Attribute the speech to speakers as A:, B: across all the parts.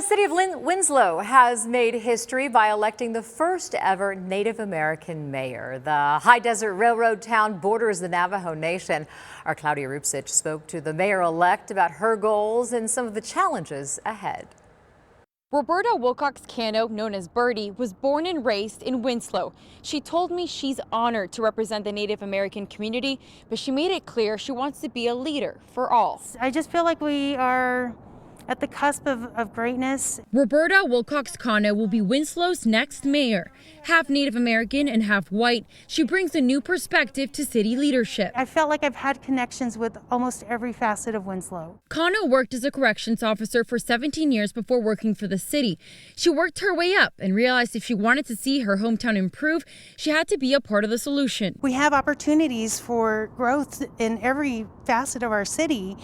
A: city of Winslow has made history by electing the first ever Native American mayor. The high desert railroad town borders the Navajo Nation. Our Claudia Rupsich spoke to the mayor-elect about her goals and some of the challenges ahead.
B: Roberta Wilcox Cano, known as Birdie, was born and raised in Winslow. She told me she's honored to represent the Native American community, but she made it clear she wants to be a leader for all.
C: I just feel like we are at the cusp of greatness.
B: Roberta Wilcox Cano will be Winslow's next mayor. Half Native American and half white, she brings a new perspective to city leadership.
C: I felt like I've had connections with almost every facet of Winslow.
B: Cano worked as a corrections officer for 17 years before working for the city. She worked her way up and realized if she wanted to see her hometown improve, she had to be a part of the solution.
C: We have opportunities for growth in every facet of our city,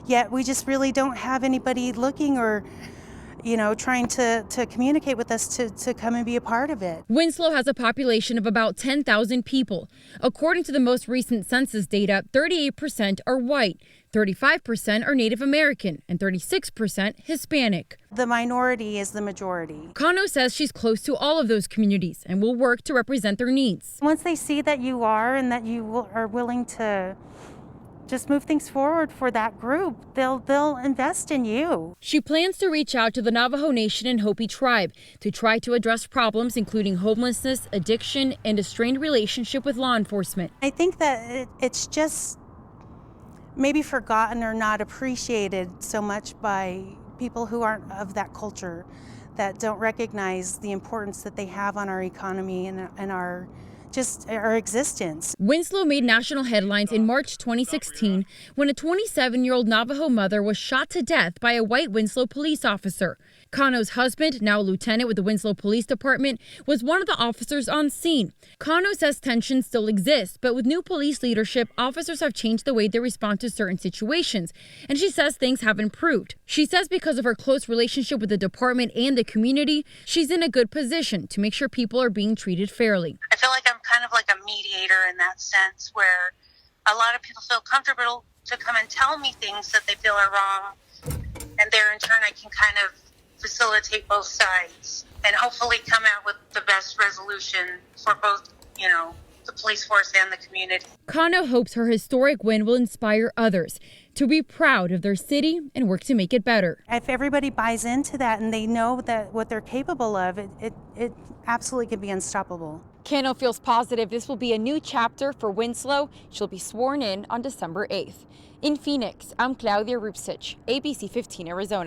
C: yet we just really don't have anybody looking or trying to communicate with us to come and be a part of it.
B: Winslow has a population of about 10,000 people. According to the most recent census data, 38% are white, 35% are Native American, and 36% Hispanic.
C: The minority is the majority.
B: Cano says she's close to all of those communities and will work to represent their needs.
C: Once they see that you are and that you are willing to just move things forward for that group, they'll invest in you.
B: She plans to reach out to the Navajo Nation and Hopi tribe to try to address problems including homelessness, addiction, and a strained relationship with law enforcement.
C: I think that it's just maybe forgotten or not appreciated so much by people who aren't of that culture, that don't recognize the importance that they have on our economy and our existence.
B: Winslow made national headlines in March 2016 when a 27-year-old Navajo mother was shot to death by a white Winslow police officer. Cano's husband, now a lieutenant with the Winslow Police Department, was one of the officers on scene. Cano says tensions still exist, but with new police leadership, officers have changed the way they respond to certain situations, and she says things have improved. She says because of her close relationship with the department and the community, she's in a good position to make sure people are being treated fairly.
D: I feel like I'm kind of like a mediator in that sense, where a lot of people feel comfortable to come and tell me things that they feel are wrong, and there in turn I can kind of facilitate both sides and hopefully come out with the best resolution for both, the police force and the community.
B: Cano hopes her historic win will inspire others to be proud of their city and work to make it better.
C: If everybody buys into that and they know that what they're capable of, it absolutely can be unstoppable.
B: Cano feels positive this will be a new chapter for Winslow. She'll be sworn in on December 8th. In Phoenix, I'm Claudia Rupsich, ABC 15 Arizona.